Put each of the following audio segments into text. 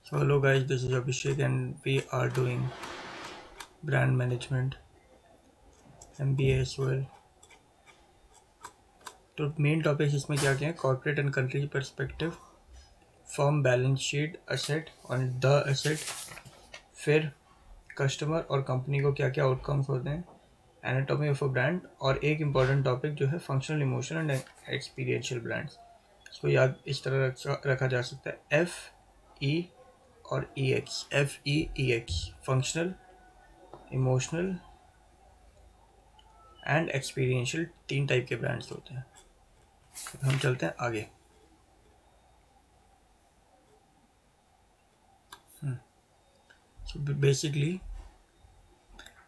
So hello guys, this is Abhishek and we are doing brand management MBA as well. तो main topic इसमें क्या क्या है, corporate and country perspective, firm balance sheet, asset और the asset, फिर customer और company को क्या क्या आउटकम्स होते हैं, एनाटॉमी ऑफ अ ब्रांड, और एक इम्पॉर्टेंट टॉपिक जो है functional, emotional and experiential brands. इसको याद इस तरह रखा जा सकता है, FE और EX, FEEX, functional, emotional and experiential, 3 type के ब्रांड्स होते हैं। हम चलते हैं आगे। सो बेसिकली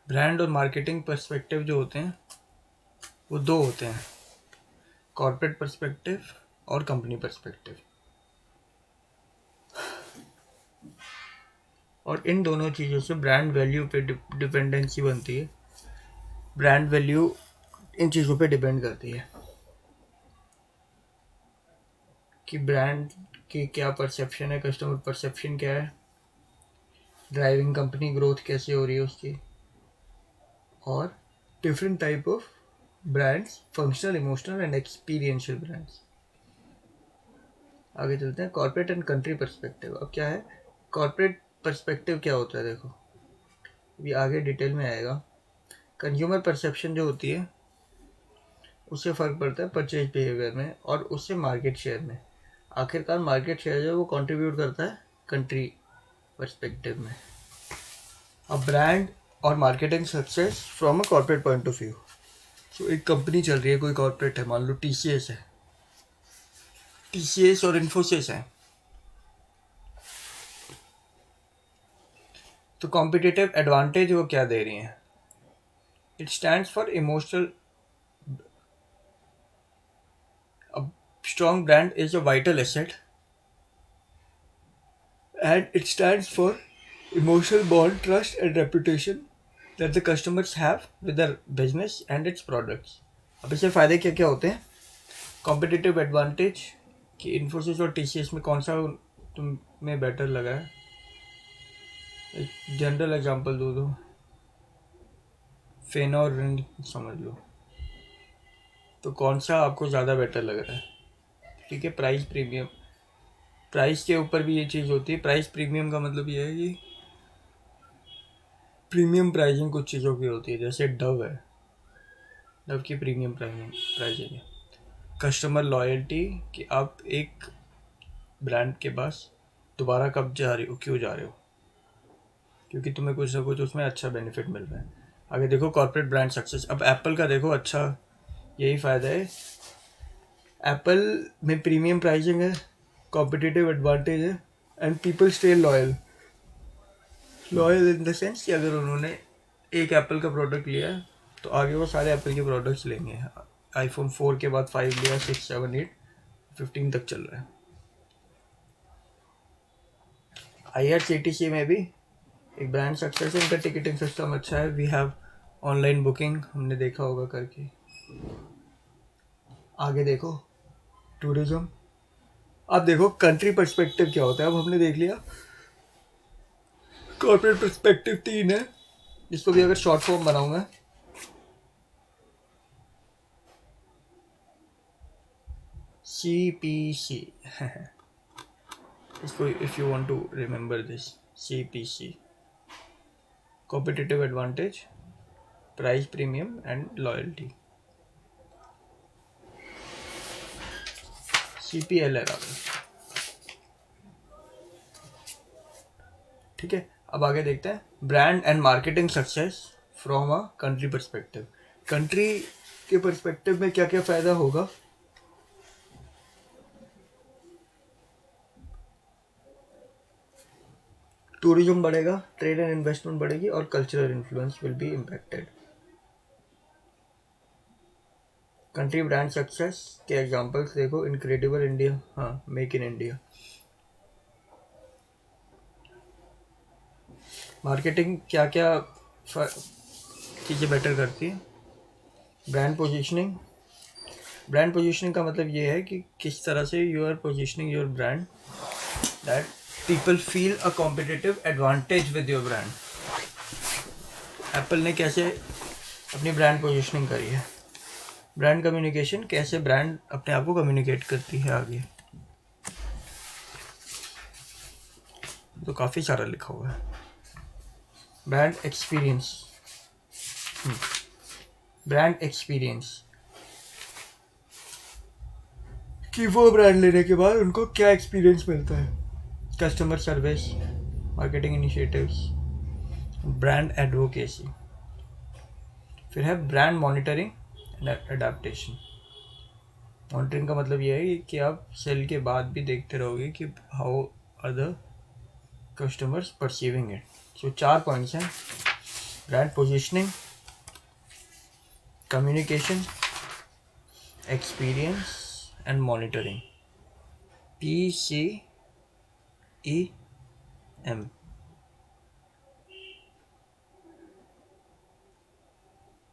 ब्रांड और मार्केटिंग पर्सपेक्टिव जो होते हैं वो 2 होते हैं, कॉर्पोरेट पर्सपेक्टिव और कंपनी पर्सपेक्टिव। और इन दोनों चीज़ों से ब्रांड वैल्यू पे डिपेंडेंसी बनती है। ब्रांड वैल्यू इन चीज़ों पे डिपेंड करती है कि ब्रांड की क्या परसेप्शन है, कस्टमर परसेप्शन क्या है, ड्राइविंग कंपनी ग्रोथ कैसे हो रही है उसकी, और different type of brands, functional, emotional and experiential brands. आगे चलते हैं, कॉर्पोरेट एंड कंट्री पर्सपेक्टिव। अब क्या है कॉर्पोरेट पर्सपेक्टिव, क्या होता है देखो, अभी आगे डिटेल में आएगा। कंज्यूमर परसेप्शन जो होती है उससे फ़र्क पड़ता है परचेज बिहेवियर में और उससे मार्केट शेयर में। आखिरकार मार्केट शेयर जो है वो कंट्रीब्यूट करता है कंट्री पर्सपेक्टिव में। अब ब्रांड और marketing success from a corporate point of view. तो एक कंपनी चल रही है, कोई कॉर्पोरेट है, मान लो TCS है, TCS और इन्फोसिस है। तो कॉम्पिटिटिव एडवांटेज वो क्या दे रही हैं, it stands for emotional, strong brand is a vital asset and it stands for emotional bond, trust and reputation that the customers have with their business and its products. अब इससे फ़ायदे क्या क्या होते हैं, कॉम्पिटिटिव एडवांटेज कि इन्फोसिस और TCS में कौन सा तुम्हें बेटर लगा है। एक जनरल एग्जांपल दो, फेना और रिंग समझ लो, तो कौन सा आपको ज़्यादा बेटर लग रहा है। ठीक है, प्राइस प्रीमियम, प्राइस के ऊपर भी ये चीज़ होती है। प्राइस प्रीमियम का मतलब ये है कि प्रीमियम प्राइसिंग कुछ चीज़ों की होती है, जैसे डव है, डव की प्रीमियम प्राइसिंग है। कस्टमर लॉयल्टी कि आप एक ब्रांड के पास दोबारा कब जा रहे हो, क्यों जा रहे हो, क्योंकि तुम्हें कुछ ना कुछ उसमें अच्छा बेनिफिट मिल रहा है। आगे देखो कॉर्पोरेट ब्रांड सक्सेस। अब एप्पल का देखो, अच्छा यही फ़ायदा है, एप्पल में प्रीमियम प्राइसिंग है, कॉम्पिटिटिव एडवांटेज है and people stay loyal. Loyal in the sense कि अगर उन्होंने एक एप्पल का प्रोडक्ट लिया है तो आगे वो सारे एप्पल के प्रोडक्ट्स लेंगे। iPhone 4 के बाद 5 लिया, 6, 7, 8, 15 तक चल रहा है। IRCTC में भी एक ब्रांड सक्सेस है, इनका टिकटिंग सिस्टम अच्छा है। वी हैव ऑनलाइन बुकिंग, हमने देखा होगा करके। आगे देखो टूरिज्म। अब देखो कंट्री पर्सपेक्टिव क्या होता है। अब हमने देख लिया कॉर्पोरेट पर्सपेक्टिव 3 है, जिसको भी अगर शॉर्ट फॉर्म बनाऊंगा CPC इसको, if you want to remember this, CPC, competitive advantage, price premium and loyalty. CPL है राधे। ठीक है, अब आगे देखते हैं brand and marketing success from a country perspective. Country के पर्सपेक्टिव में क्या क्या फ़ायदा होगा, टूरिज्म बढ़ेगा, ट्रेड एंड इन्वेस्टमेंट बढ़ेगी और cultural influence will be impacted. Country brand success के एग्जांपल्स देखो, इनक्रेडिबल इंडिया, हाँ, मेक इन इंडिया। मार्केटिंग क्या क्या चीज़ें बेटर करती है, ब्रांड पोजीशनिंग। ब्रांड पोजीशनिंग का मतलब ये है कि किस तरह से you are positioning your brand that people feel a competitive advantage with your brand. Apple ने कैसे अपनी ब्रांड पोजिशनिंग करी है, ब्रांड कम्युनिकेशन, कैसे ब्रांड अपने आप को कम्युनिकेट करती है आगे, तो काफ़ी सारा लिखा हुआ है। ब्रांड एक्सपीरियंस, ब्रांड एक्सपीरियंस कि वो ब्रांड लेने के बाद उनको क्या एक्सपीरियंस मिलता है, customer service, marketing initiatives, brand advocacy. फिर है brand monitoring and adaptation. Monitoring का मतलब ये है कि आप सेल के बाद भी देखते रहोगे कि how are the customers perceiving it. So 4 points हैं, brand positioning, communication, experience and monitoring, PCEM।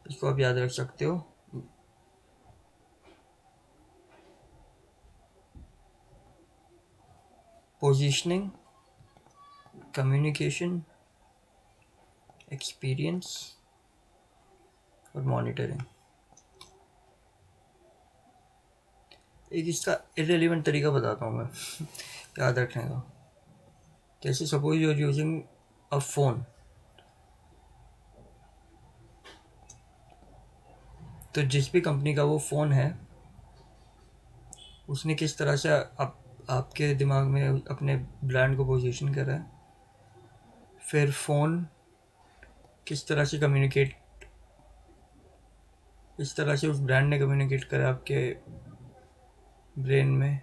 इसको आप याद रख सकते हो। पोजिशनिंग, कम्युनिकेशन, एक्सपीरियंस और मॉनिटरिंग। एक इसका इररिलेवेंट तरीका बताता हूँ मैं याद रखने का। कैसे suppose you are using a phone, तो जिस भी कंपनी का वो फ़ोन है उसने किस तरह से आपके दिमाग में अपने ब्रांड को पोजीशन करा है, फिर फ़ोन किस तरह से कम्युनिकेट, इस तरह से उस ब्रांड ने कम्युनिकेट करा आपके ब्रेन में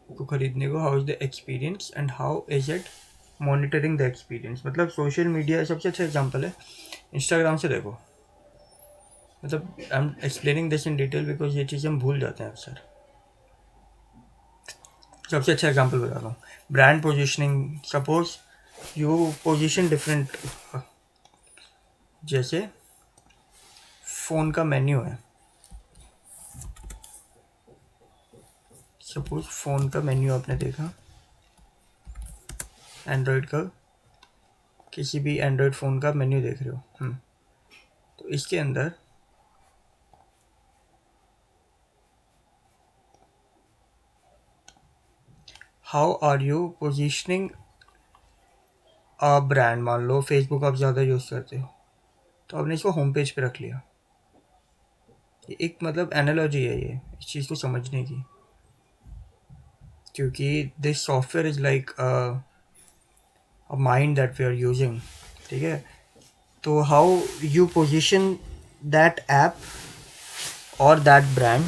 को खरीदने को। How is the experience and how is it monitoring the experience. मतलब सोशल मीडिया सबसे अच्छा एग्जांपल है, इंस्टाग्राम से देखो। मतलब I am explaining this in detail because ये चीज़ें हम भूल जाते हैं अक्सर। सबसे अच्छा एग्जांपल बता रहा हूँ, brand positioning. Suppose you position different, जैसे फ़ोन का मेन्यू है, सपोज फ़ोन का मेन्यू आपने देखा, एंड्रॉयड का, किसी भी एंड्रॉयड फ़ोन का मेन्यू देख रहे हो, तो इसके अंदर how are you positioning a brand. मान लो फेसबुक आप ज़्यादा यूज़ करते हो तो आपने इसको होम पेज पे रख लिया। ये एक मतलब एनालॉजी है ये इस चीज़ को समझने की, क्योंकि this software is like a mind that we are using. ठीक है, तो how you position that app और that brand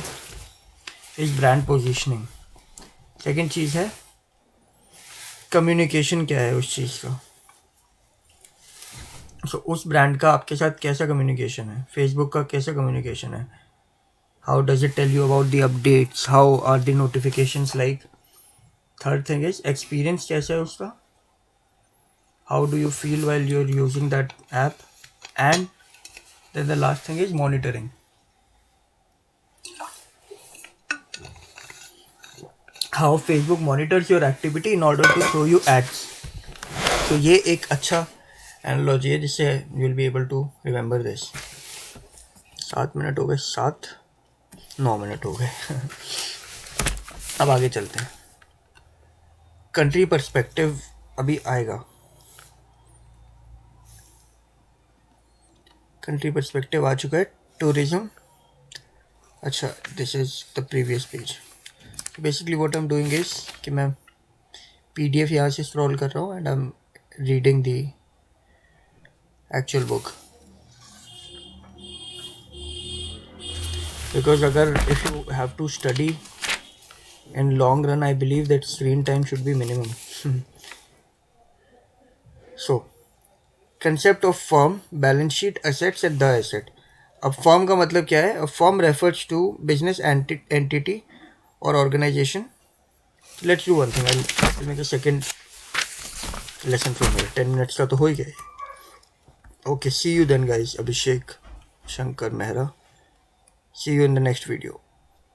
is brand positioning. Second चीज़ है कम्युनिकेशन, क्या है उस चीज़ का। सो उस ब्रांड का आपके साथ कैसा कम्युनिकेशन है, फेसबुक का कैसा कम्युनिकेशन है, how does it tell you about the updates, how are the notifications like. Third thing is experience, कैसा है उसका, how do you feel while you are using that app, and then the last thing is monitoring, how Facebook monitors your activity in order to show you ads. तो ये एक अच्छा analogy है जिससे you will be able to remember this. 7 minute हो गए, 9 minute हो गए अब आगे चलते हैं। कंट्री पर्सपेक्टिव अभी आएगा, कंट्री पर्सपेक्टिव आ चुका है। टूरिज्म, अच्छा this is the previous page. Basically what I am doing is कि मैं PDF यहाँ से स्क्रॉल कर रहा हूँ and I am reading the actual book, because अगर if you have to study in long run I believe that screen time should be minimum. So concept of firm, balance sheet, assets and the asset. अब firm का मतलब क्या है, a firm refers to business entity और organization. Let's do one thing, I make a second lesson from here. 10 minutes का तो हो ही गया। Okay, see you then guys. Abhishek Shankar Mehra. See you in the next video.